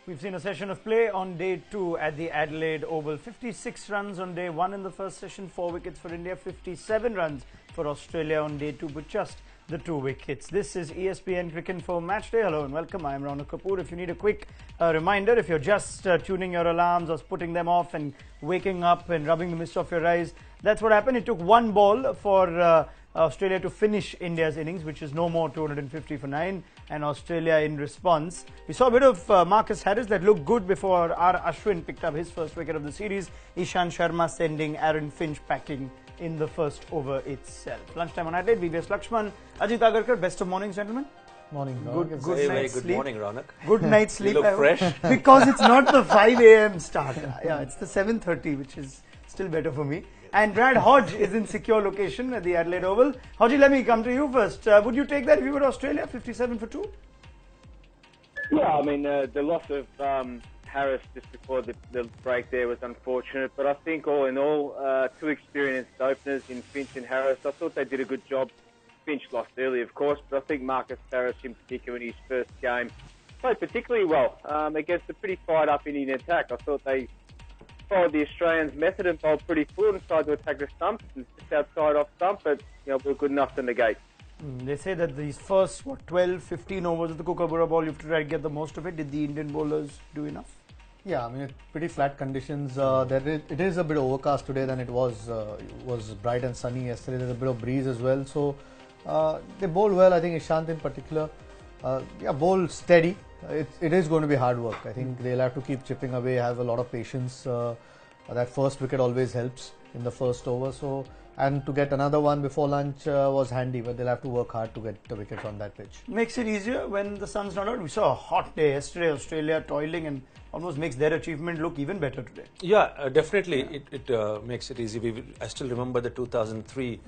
We've seen a session of play on day 2 at the Adelaide Oval. 56 runs on day 1 in the first session, 4 wickets for India, 57 runs for Australia on day 2, but just the 2 wickets. This is ESPN Cricket for Matchday. Hello and welcome. I'm Raunak Kapoor. If you need a quick reminder, if you're just tuning your alarms or putting them off and waking up and rubbing the mist off your eyes, that's what happened. It took one ball for Australia to finish India's innings, which is no more 250 for 9, and Australia in response. We saw a bit of Marcus Harris that looked good before R. Ashwin picked up his first wicket of the series. Ishant Sharma sending Aaron Finch packing in the first over itself. Lunchtime on Adelaide, VVS Lakshman, Ajit Agarkar, best of mornings, gentlemen. Morning, good night's good sleep. Morning, Raunak. Good night's sleep. You look fresh. Because it's not the 5 a.m. start. Yeah, it's the 7:30, which is still better for me. And Brad Hodge is in secure location at the Adelaide Oval. Hodge, let me come to you first. Would you take that if you were Australia, 57 for 2? Yeah, I mean, the loss of Harris just before the break there was unfortunate. But I think all in all, 2 experienced openers in Finch and Harris. I thought they did a good job. Finch lost early, of course, but I think Marcus Harris in particular in his first game played particularly well against a pretty fired-up Indian attack. I thought they followed the Australians' method and bowled pretty full and tried to attack the stumps and just outside off stump, but were good enough to negate. They say that these first 12, 15 overs of the Kookaburra ball, you have to try to get the most of it. Did the Indian bowlers do enough? Yeah, I mean, it's pretty flat conditions. It is a bit overcast today than it was bright and sunny yesterday. There's a bit of breeze as well. So they bowled well. I think Ishant in particular, bowled steady. It is going to be hard work. I think they'll have to keep chipping away, have a lot of patience. That first wicket always helps in the first over. So, and to get another one before lunch was handy, but they'll have to work hard to get the wickets on that pitch. Makes it easier when the sun's not out. We saw a hot day yesterday, Australia toiling, and almost makes their achievement look even better today. Yeah, definitely it makes it easy. I still remember the 2003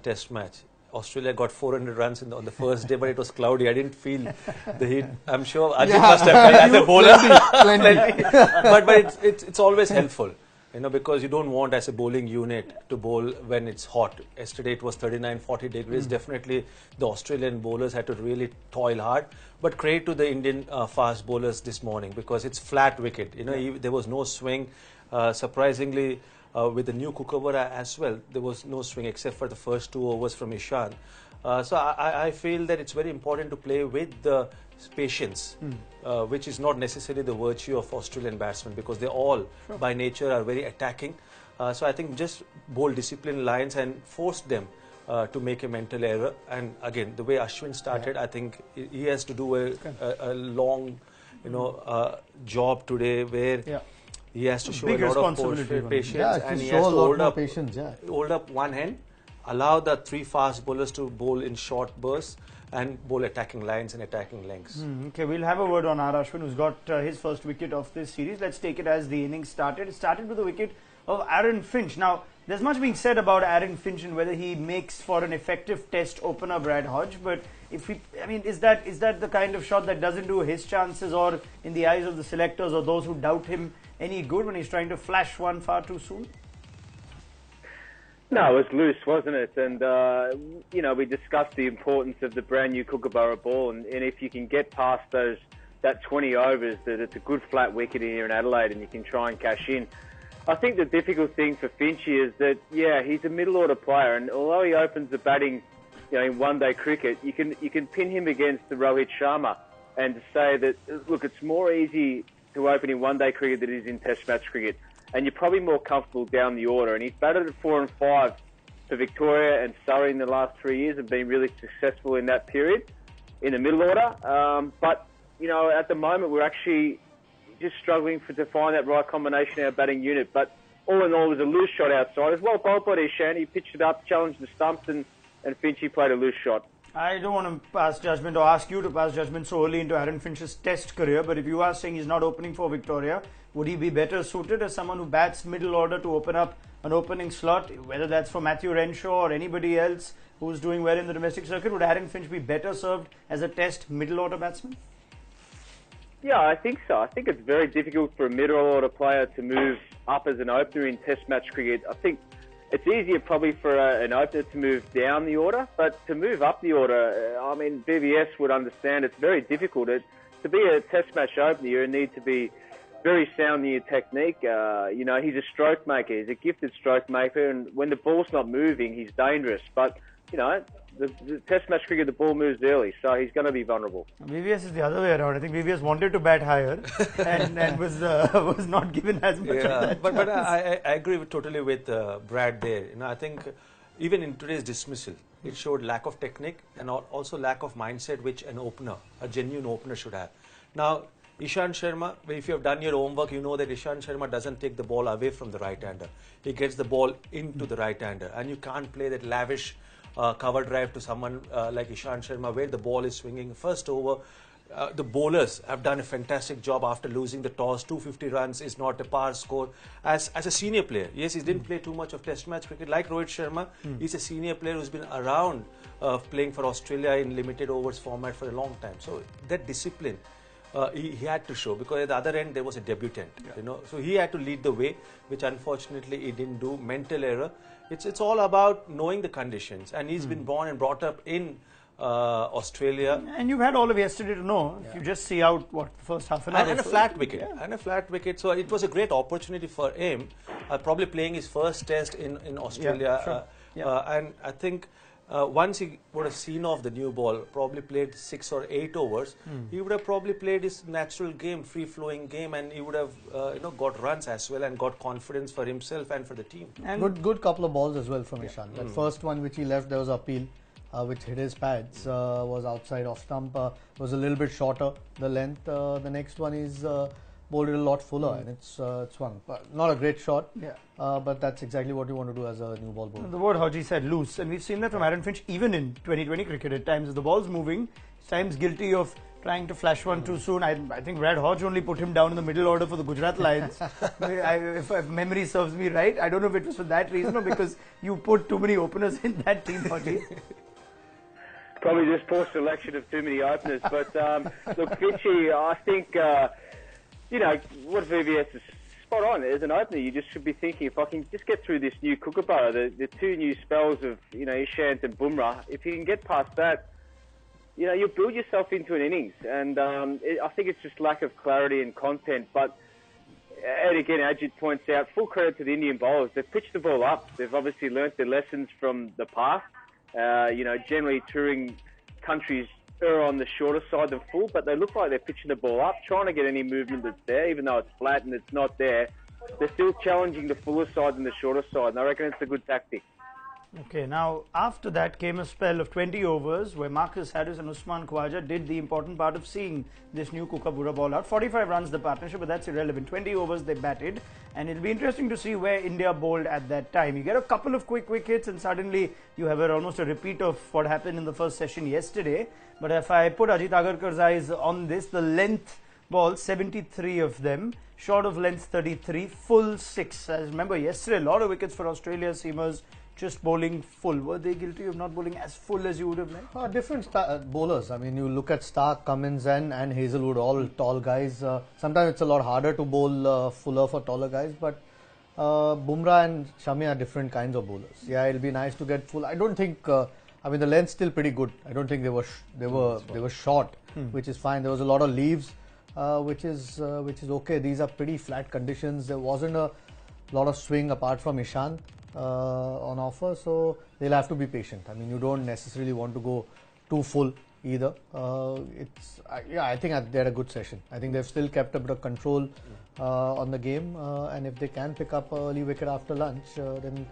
test match. Australia got 400 runs on the first day, but it was cloudy. I didn't feel the heat. I'm sure Ajit must have felt as a bowler. Plenty. but it's always helpful, because you don't want as a bowling unit to bowl when it's hot. Yesterday it was 39, 40 degrees. Definitely the Australian bowlers had to really toil hard. But credit to the Indian fast bowlers this morning because it's flat wicket. There was no swing. Surprisingly, with the new Kookaburra as well, there was no swing except for the first 2 overs from Ishant. So I feel that it's very important to play with the patience, which is not necessarily the virtue of Australian batsmen because they all by nature are very attacking. So I think just bowl disciplined lines and force them to make a mental error. And again, the way Ashwin started, I think he has to do a long, job today where he has to show a lot of patience and he has to hold up one hand, allow the 3 fast bowlers to bowl in short bursts and bowl attacking lines and attacking lengths. Okay, we'll have a word on R. Ashwin, who's got his first wicket of this series. Let's take it as the innings started. It started with the wicket of Aaron Finch. Now, there's much being said about Aaron Finch and whether he makes for an effective test opener, Brad Hodge. But is that the kind of shot that doesn't do his chances or in the eyes of the selectors or those who doubt him any good when he's trying to flash one far too soon? No, it was loose, wasn't it? And, we discussed the importance of the brand new Kookaburra ball. And if you can get past that 20 overs, that it's a good flat wicket here in Adelaide and you can try and cash in. I think the difficult thing for Finchy is that, he's a middle order player. And although he opens the batting, in one-day cricket, you can pin him against the Rohit Sharma and to say that, look, it's more easy to open in one-day cricket than it is in test match cricket. And you're probably more comfortable down the order. And he's batted at 4 and 5 for Victoria and Surrey in the last 3 years and been really successful in that period in the middle order. But at the moment, we're actually just struggling to find that right combination in our batting unit. But all in all, it was a loose shot outside. As well bowled by Ishant. He pitched it up, challenged the stumps, and Finchy played a loose shot. I don't want to pass judgment or ask you to pass judgment so early into Aaron Finch's test career, but if you are saying he's not opening for Victoria, would he be better suited as someone who bats middle order to open up an opening slot, whether that's for Matthew Renshaw or anybody else who's doing well in the domestic circuit? Would Aaron Finch be better served as a test middle order batsman? Yeah, I think so. I think it's very difficult for a middle order player to move up as an opener in test match cricket. I think it's easier probably for an opener to move down the order, but to move up the order, BVS would understand it's very difficult. to be a Test match opener, you need to be very sound in your technique. You know, he's a stroke maker. He's a gifted stroke maker, and when the ball's not moving, he's dangerous. But you know, the Test match cricket, the ball moves early, so he's going to be vulnerable. VVS is the other way around. I think VVS wanted to bat higher and was not given as much of that. But I agree totally with Brad there. You know, I think even in today's dismissal, it showed lack of technique and also lack of mindset, which an opener, a genuine opener, should have. Now, Ishant Sharma, if you have done your homework, you know that Ishant Sharma doesn't take the ball away from the right-hander. He gets the ball into the right-hander, and you can't play that lavish cover drive to someone like Ishant Sharma where the ball is swinging. First over, the bowlers have done a fantastic job after losing the toss. 250 runs is not a par score. As a senior player, yes, he didn't play too much of Test match cricket. Like Rohit Sharma, he's a senior player who's been around playing for Australia in limited overs format for a long time. So that discipline he had to show, because at the other end there was a debutant, you know. So he had to lead the way, which unfortunately he didn't do. Mental error. It's all about knowing the conditions, and he's been born and brought up in Australia. And you've had all of yesterday to know. If you just see out what the first half an hour and a flat wicket, and a flat wicket. So it was a great opportunity for him, probably playing his first Test in Australia. And I think once he would have seen off the new ball, probably played 6 or 8 overs, he would have probably played his natural game, free-flowing game, and he would have got runs as well and got confidence for himself and for the team. And good couple of balls as well from Ishant. That first one which he left, there was appeal, which hit his pads, was outside off stump, was a little bit shorter, the length. The next one is bowled it a lot fuller, and it's swung. Not a great shot, but that's exactly what you want to do as a new ball bowler. The word Haji said, loose, and we've seen that from Aaron Finch even in 2020 cricket at times. If the ball's moving, he's times guilty of trying to flash one too soon. I think Brad Hodge only put him down in the middle order for the Gujarat Lions. If memory serves me right, I don't know if it was for that reason or because you put too many openers in that team, Haji. Probably just poor selection of too many openers. But look, Finchie, I think you know what VVS is spot on. As an opener, you just should be thinking, if I can just get through this new Kookaburra, the 2 new spells of Ishant and Bumrah, if you can get past that, you'll build yourself into an innings. And I think it's just lack of clarity and content. But and again, Ajit points out, full credit to the Indian bowlers. They've pitched the ball up. They've obviously learnt their lessons from the past. Generally touring countries are on the shorter side than full, but they look like they're pitching the ball up, trying to get any movement that's there, even though it's flat and it's not there. They're still challenging the fuller side and the shorter side, and I reckon it's a good tactic. Okay, now after that came a spell of 20 overs where Marcus Harris and Usman Khawaja did the important part of seeing this new Kookaburra ball out. 45 runs the partnership, but that's irrelevant. 20 overs they batted, and it'll be interesting to see where India bowled at that time. You get a couple of quick wickets and suddenly you have almost a repeat of what happened in the first session yesterday. But if I put Ajit Agarkar's eyes on this, the length balls, 73 of them, short of length 33, full 6. As remember yesterday, a lot of wickets for Australia seamers just bowling full. Were they guilty of not bowling as full as you would have liked? Different bowlers. I mean, you look at Stark, Cummins and Hazelwood, all tall guys. Sometimes it's a lot harder to bowl fuller for taller guys, but Bumrah and Shami are different kinds of bowlers. Yeah, it'll be nice to get full. I don't think. I mean, the length's still pretty good. I don't think they were short, which is fine. There was a lot of leaves, which is okay. These are pretty flat conditions. There wasn't a lot of swing apart from Ishant on offer, so they'll have to be patient. I mean, you don't necessarily want to go too full either. I think they had a good session. I think they've still kept a bit of control on the game, and if they can pick up an early wicket after lunch, then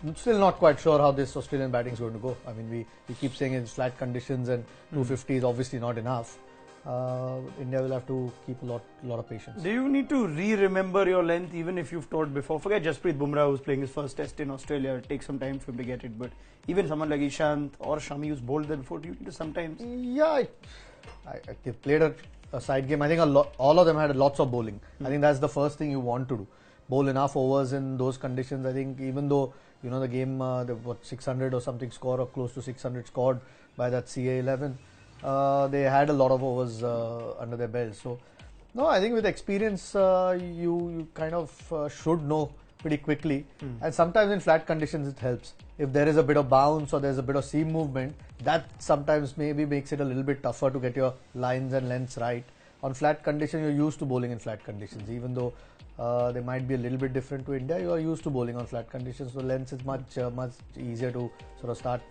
I'm still not quite sure how this Australian batting is going to go. I mean, we keep saying it's flat conditions and 250 is obviously not enough. India will have to keep a lot of patience. Do you need to re-remember your length even if you've told before? Forget Jasprit Bumrah who's playing his first Test in Australia. It takes some time for him to get it. But even someone like Ishant or Shami who's bowled there before, do you need to sometimes? Yeah, they played a side game. I think all of them had lots of bowling. I think that's the first thing you want to do. Bowl enough overs in those conditions. I think even though the game, 600 or something score or close to 600 scored by that CA 11. They had a lot of overs under their belt. So, no, I think with experience, you kind of should know pretty quickly. And sometimes in flat conditions it helps. If there is a bit of bounce or there's a bit of seam movement, that sometimes maybe makes it a little bit tougher to get your lines and lengths right. On flat condition, you're used to bowling in flat conditions, even though they might be a little bit different to India. You are used to bowling on flat conditions, so length is much easier to sort of start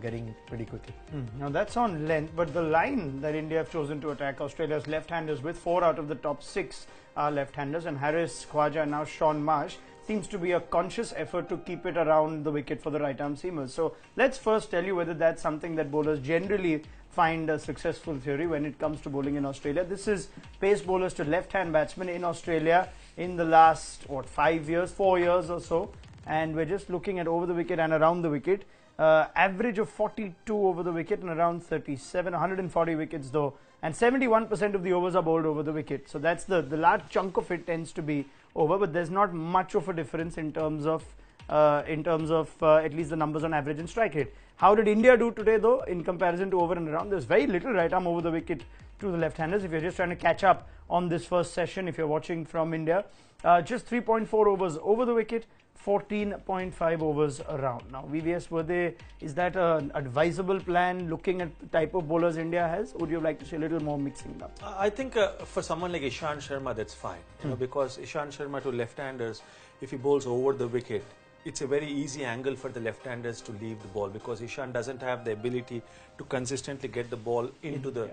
getting pretty quickly. Now that's on length, but the line that India have chosen to attack Australia's left-handers with, 4 out of the top 6 are left-handers, and Harris, Khwaja, and now Shaun Marsh, seems to be a conscious effort to keep it around the wicket for the right-arm seamers. So let's first tell you whether that's something that bowlers generally find a successful theory when it comes to bowling in Australia. This is pace bowlers to left-hand batsmen in Australia in the last 4 years or so, and we're just looking at over the wicket and around the wicket. Average of 42 over the wicket and around 37, 140 wickets though, and 71% of the overs are bowled over the wicket. So that's the large chunk of it tends to be over, but there's not much of a difference in terms of at least the numbers on average and strike rate. How did India do today though in comparison to over and around? There's very little right arm over the wicket to the left-handers. If you're just trying to catch up on this first session, if you're watching from India, just 3.4 overs over the wicket, 14.5 overs around. Now, VVS, is that an advisable plan looking at the type of bowlers India has? Would you like to see a little more mixing up? I think for someone like Ishant Sharma, that's fine. You know, because Ishant Sharma to left-handers, if he bowls over the wicket, it's a very easy angle for the left-handers to leave the ball, because Ishant doesn't have the ability to consistently get the ball into the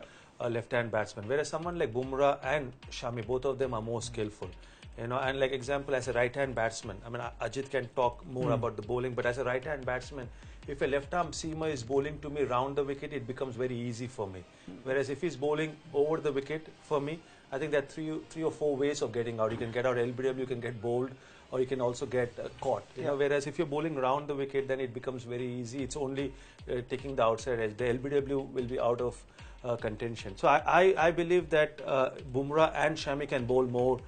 left-hand batsman. Whereas someone like Bumrah and Shami, both of them are more skillful. You know, and like example, as a right-hand batsman, I mean, Ajit can talk more about the bowling, but as a right-hand batsman, if a left-arm seamer is bowling to me round the wicket, it becomes very easy for me. Whereas if he's bowling over the wicket, for me, I think there are three or four ways of getting out. You can get out LBW, you can get bowled, or you can also get caught. You know, whereas if you're bowling round the wicket, then it becomes very easy. It's only taking the outside edge. The LBW will be out of contention. So I believe that Bumrah and Shami can bowl more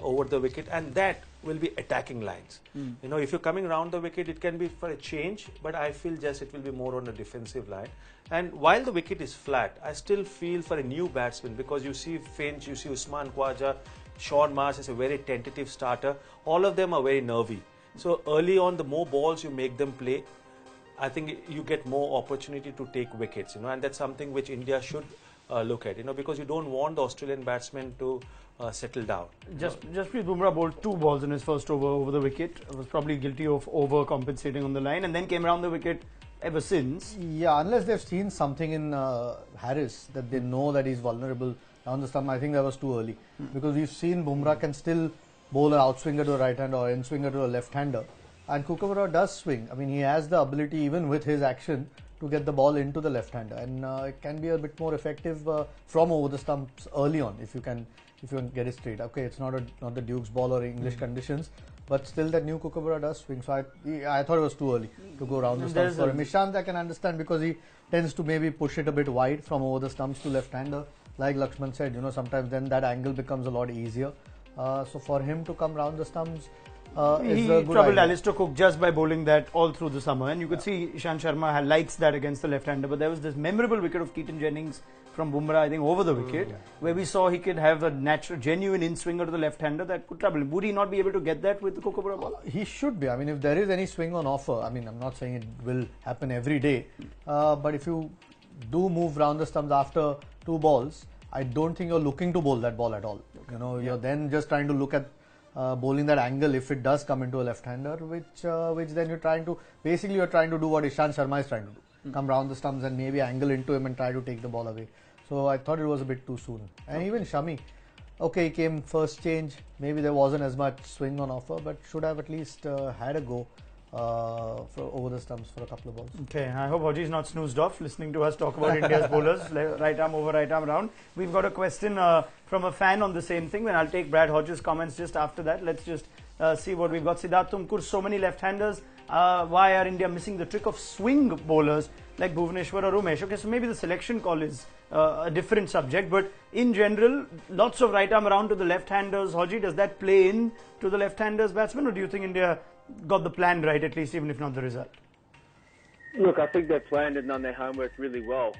over the wicket, and that will be attacking lines. You know, if you're coming around the wicket, it can be for a change, but I feel just it will be more on a defensive line. And while the wicket is flat, I still feel for a new batsman, because you see Finch, you see Usman Khawaja, Shaun Marsh is a very tentative starter. All of them are very nervy. So early on, the more balls you make them play, I think you get more opportunity to take wickets, you know, and that's something which India should look at, you know, because you don't want the Australian batsmen to settle down. Jasprit Bumrah bowled 2 balls in his first over the wicket. Was probably guilty of overcompensating on the line, and then came around the wicket ever since. Yeah, unless they've seen something in Harris that they know that he's vulnerable down the stump, I think that was too early. Because we've seen Bumrah can still bowl an outswinger to a right-hander or in-swinger to a left-hander. And Kookaburra does swing. I mean, he has the ability, even with his action, to get the ball into the left-hander, and it can be a bit more effective from over the stumps early on if you can get it straight. Okay, it's not the Duke's ball or English conditions, but still that new Kookaburra does swing. So I thought it was too early to go around the stumps for him. Ishant, I can understand, because he tends to maybe push it a bit wide from over the stumps to left-hander. Like Lakshman said, you know, sometimes then that angle becomes a lot easier. So for him to come round the stumps, he troubled Alistair Cook just by bowling that all through the summer, and you could see Ishant Sharma likes that against the left-hander. But there was this memorable wicket of Keaton Jennings from Bumrah, I think, over the wicket, where we saw he could have a natural, genuine in-swinger to the left-hander that could trouble him. Would he not be able to get that with the Kookaburra ball? He should be. I mean, if there is any swing on offer, I mean, I'm not saying it will happen every day, but if you do move round the stumps after 2 balls, I don't think you're looking to bowl that ball at all. You know, you're then just trying to look at bowling that angle if it does come into a left-hander, which then you're trying to do what Ishant Sharma is trying to do, come round the stumps and maybe angle into him and try to take the ball away. So I thought it was a bit too soon. And even Shami, okay, he came first change, maybe there wasn't as much swing on offer, but should have at least had a go for over the stumps for a couple of balls. Okay, I hope Haji is not snoozed off listening to us talk about India's bowlers, right arm over, right arm round. We've got a question from a fan on the same thing, and I'll take Brad Hodges' comments just after that. Let's just see what we've got. Siddharth Tumkur, so many left-handers. Why are India missing the trick of swing bowlers like Bhuvaneshwar or Umesh? Okay, so maybe the selection call is a different subject, but in general, lots of right arm around to the left-handers. Haji, does that play in to the left-handers batsmen, or do you think India got the plan right, at least even if not the result? Look, I think they've planned and done their homework really well.